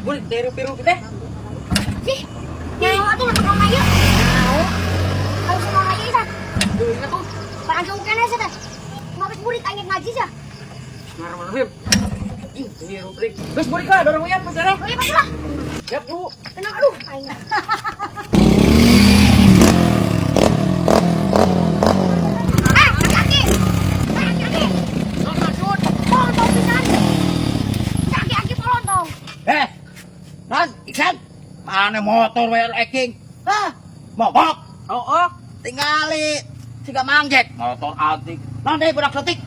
Boleh tiru-tiru kita. Sih, nyawa tuh nggak pernah yuk. Harus semua aja sih. Dulu ingat tuh. Parang kamu kena sih teh. Ngapis burit angin ngaji sih. Sekarang mana Bim? Tiru trik. Terus boleh kah dorong ya pacarnya? Oh iya pas lah. Siap bu. Tenang aduh. Aing. Kaki-kaki. Kaki-kaki. Polong tong pisan. Kaki-kaki polong tong. Non, Iksan, mana motor bayar eking? Hah, mogok. Oh. Tingali, siga mangjek. Motor antik. Non deh budak setik.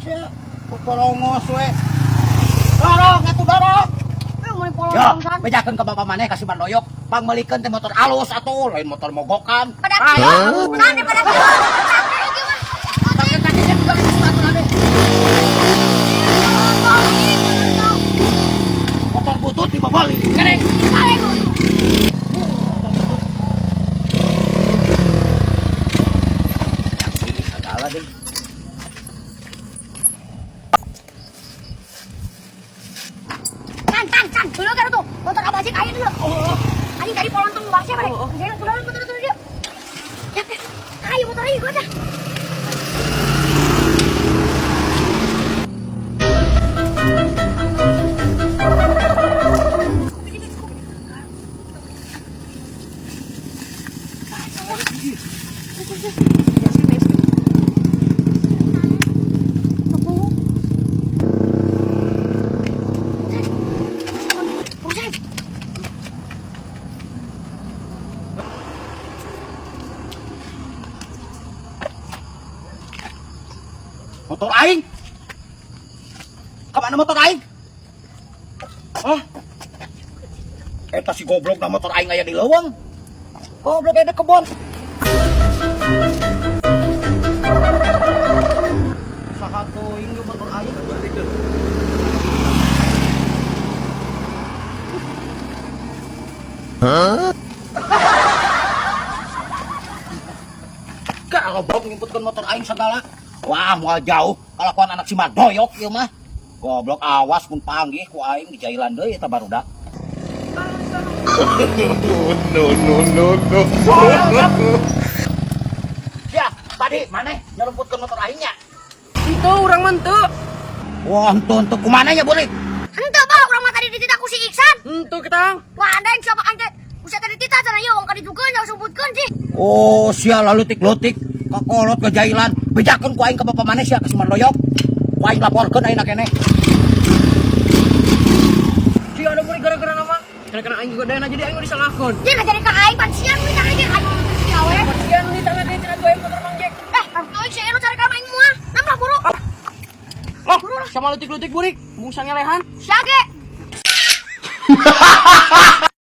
Polongos we. Dorong, atuh dorong. Mau polong Yo, tong san. bejakeun ka bapak maneh kasih bandoyok. Pangmelikeun teh motor alus atuh, lain motor mogokan. Pada kilo. San pada kilo. Pakai kakinya juga bisa sepatu nanti. Motor butut diboboli. Kereng. Segala deh. San. Dulu kan tuh. Motor abah sih kayak dulu. Anjing tadi polong tong luar siapa deh? Jangan turun motor dia. Ya, ayo motor ayo gua aja. Motor aing. Kemana motor aing? Hah? Eta si goblok na motor aing aya di leuweung. Goblok aya di kebon. Saha teuing ge motor aing? Kalau goblok ngimputkeun motor aing segala. Wah, moal jauh kalakuan anak si Madoyok ieu mah. Goblok awas mun panggih ku aing di jailan deui eta barudak. No. Ya, tadi maneh nyelemputkeun motor aingnya. Itu orang mentu. Wah, entu kumananya boleh? Henteu bah urang mah tadi dititah ku si Iksan. Entu kita. Wah, andeng siapa ante? Usah tadi dititah sana ieu wong kadidukeun nya sebutkeun sih. Oh, sia lalu tik-lutik kakolot ke jailan. Bejakeun ku aing ka bapak maneh sia ka si Madoyok. Ku aing laporkeun ayeuna keneh. Si ada boleh gara-gara nama. Gara-gara aing juga dana jadi aing bisa ngakon. Dia ngajari ka aing pan sian we tang aja aing gawe. Sian di tangan dia cenah gue motor mangjek. Euy si elu cari ka main mua. Nambah buru. Oh, sama lutik-lutik burik. Musang lehan. Siage.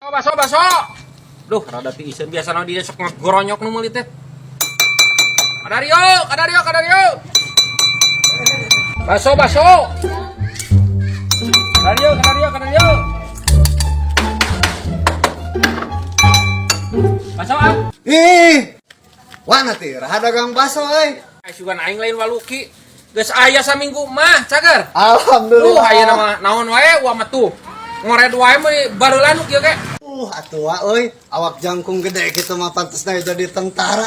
Baso. Duh, rada tiisen biasa na dia sok ngegoronyok nu meuli teh. Kadario. Baso. Kadario. Baso ah. Wah nanti raha dagang baso euy. Sugan aing lain waluki. Geus aya saminggu mah, cager. Alhamdulillah. Aya nama naon wae wa metu. Ngored wae mah barulan kieu ge. Atua euy, awak jangkung gede kitu mah pantesna jadi tentara.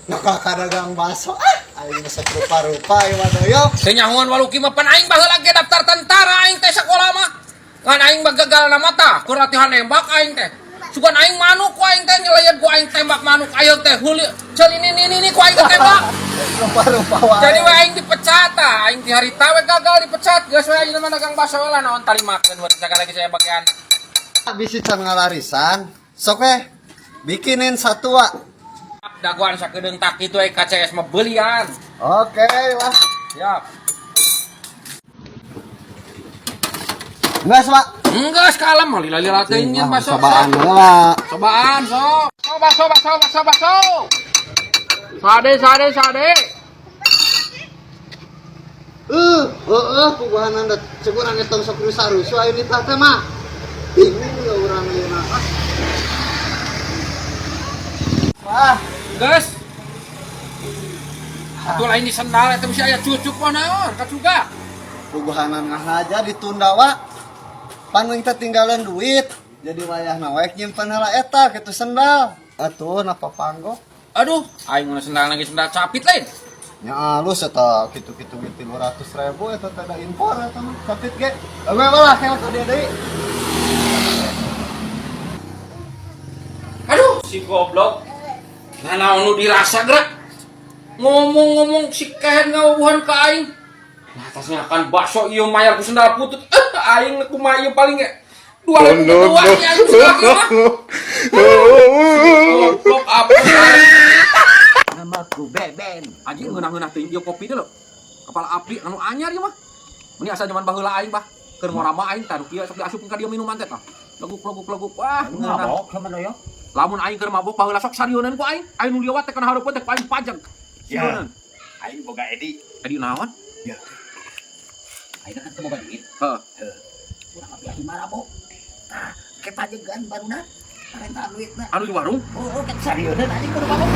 Nakal kadagang baso. Aing bisa rupa-rupa ieu Madoyok. Teu nyahoan waluki mah pan aing baheula ge daftar tentara aing teh sakola mah. Ngan aing mah gagal na mata, keur latihan nembak aing teh. Sugan aing manuk ku aing teh nyelayan ku aing tembak manuk ayeung teh huli ceul ini ku aing tembak. Rupa-rupa wae. Jadi we aing dipecat tah, aing ti harita we gagal dipecat. Geus we aing mah dagang baso lah naon talimakeun buat sagala ge saya bagian. Bisi can ngalarisan. Sok bikinin satu wa. Daguan sakedeung tak kitu we KCS mah beelian. Oke, wah. Siap. Geus, Pak. Enggak kalem mah lila-lila teh nyeun baso. Cobaan heula. Cobaan sok. Oh baso. Sade. Puguhanan da cekurang eta sok rusa-rusu ayeuna teh mah. Bingung ya urang ayeuna. Wah, Geus. Atuh lain di sendal eta mesti aya cucuk mah naon, kacuga. puguhanan ngahaja ditunda wa. Pan kita tinggalan duit. Jadi wayahna wae nyimpen heula eta kitu sendal. Atuh napa panggok? Aduh, aing mun sendal lagi sendal capit lain. Nya alus eta kitu-kitu ge 300.000 eta teh da impor eta mah. Capit ge. Awe malah kel ka dia deui. Aduh, si goblok. Nah, naon nu dirasa gerak. Ngomong-ngomong si kehen ngawuhan ka aing. Nah, tasnya akan bakso ieu mayar ku sendal putut. Aing kumaha ieu paling ge 2.000 doang ya aing lagi mah. Goblok apa Namaku Beben. anjing ngeunah-ngeunah teuing ieu kopi teh lho. Kepala api anu anyar ieu mah. Meni asa zaman baheula aing bah. Keur morama aing tah kieu sok diasupkeun ka dieu minuman teh tah. Leguk-leguk wah ngeunah. Mabok sama doyok. Lamun aing keur mabok baheula sok sarioneun ku aing. Aing nu liwat teh kana hareupeun teh paling pajang. Ya. Sarioneun. Aing boga Edi. Tadi naon? Ya. Aing kan teu boga duit. Heeh. Urang abi abi marabok. Nah, ke pajegan baruna. Renta duitna. Anu di warung? Oh, kan sarioneun anjing kudu mabok.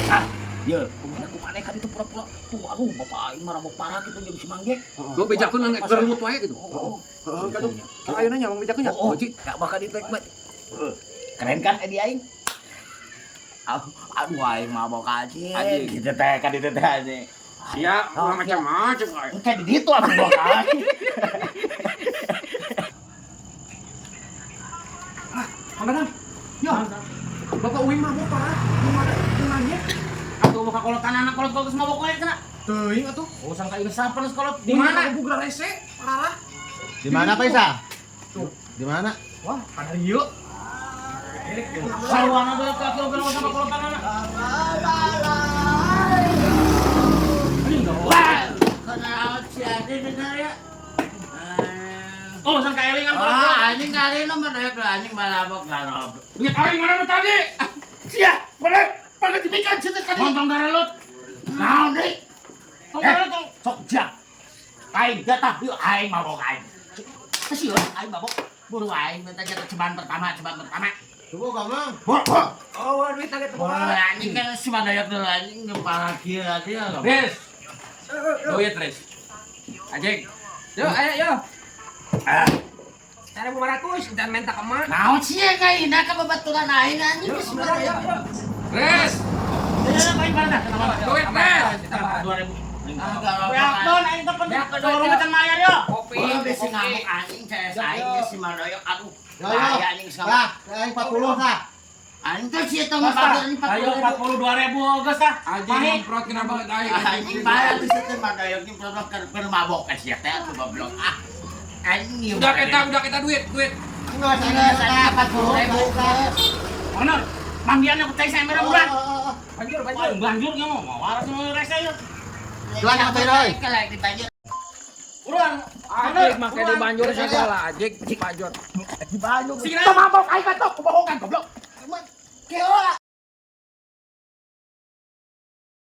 Ah, ye, kumaha kan itu pura-pura. Tuh, aduh, bapak aing marabok parah kitu jeung si Mangge. Lo bejakeun ngan geremut wae gitu. Oh, Heeh, kaduh. Ayeuna nya mang bejakeun nya. oh, Oji. gak bakal ditek banget. Keren kan Edi aing? Aduh, aing mabok aja. Anjing. Gitu teh kan itu teh anjing. Sia, urang macam-macam aing. Kayak di ditu aku mabok aja. Kang ya. Bapak Uing mabok parah. Gimana hubungannya? Atuh muka kolotan anak kolot geus mabok wae kena. Teuing atuh. Oh, sangka ini sapan kolot. Di mana bugra rese? Parah. Di mana Pak Isa? Di mana? Wah, kana ieu. Sawana tuh kilo sama kolotan anak. Wah, kana si Ade bener ya. Oh, sangka eling kan kolot. Anjing kali nomor daya anjing malabok garop. Lihat aing mana tadi? Sia, pada dibikin situ tadi. Montong garelut. Naon deui? Sok jak. Aing jatah yuk aing mabok aing. Kasieu aing mabok. Buru aing minta jatah ceban pertama. Coba Kamang. Oh, duit target Wah, anjing kan si Mandayak dulu anjing kepala kira dia loh. Res. Duit res. Anjing. Yo, ayo yo. Cara 500 dan minta ke mak. Naon sih ya kayak ini kan babaturan aing anjing si Mandayak. Res. Ya kayak mana? Duit res. 2000. Beakon aing teh penting. Dorong macam mayar yo. Kopi. Oh, besi ngamuk anjing CS aing si Mandayak aduh. Ya, Bahaya anjing Lah, sekarang. aing 40 tah. Anjing tuh sih tong standar 40. Ayo 42.000 geus tah. Anjing nyemprot kena banget aing. Anjing parah tuh sih teh Mandayak ini produk keur mabok kan sia teh atuh goblok. Ah. Anjing. Udah kita duit. Enggak Saya 40.000. Honor, manggian aku teh saya merah bulan. Banjur. Banjur nya mau waras nu rese yeuh. Jual yang apa, Roy? Kalau dibanjur. Urang, Anjing make di banjur segala anjing di banjur. Sina mabok aing katok kubohongan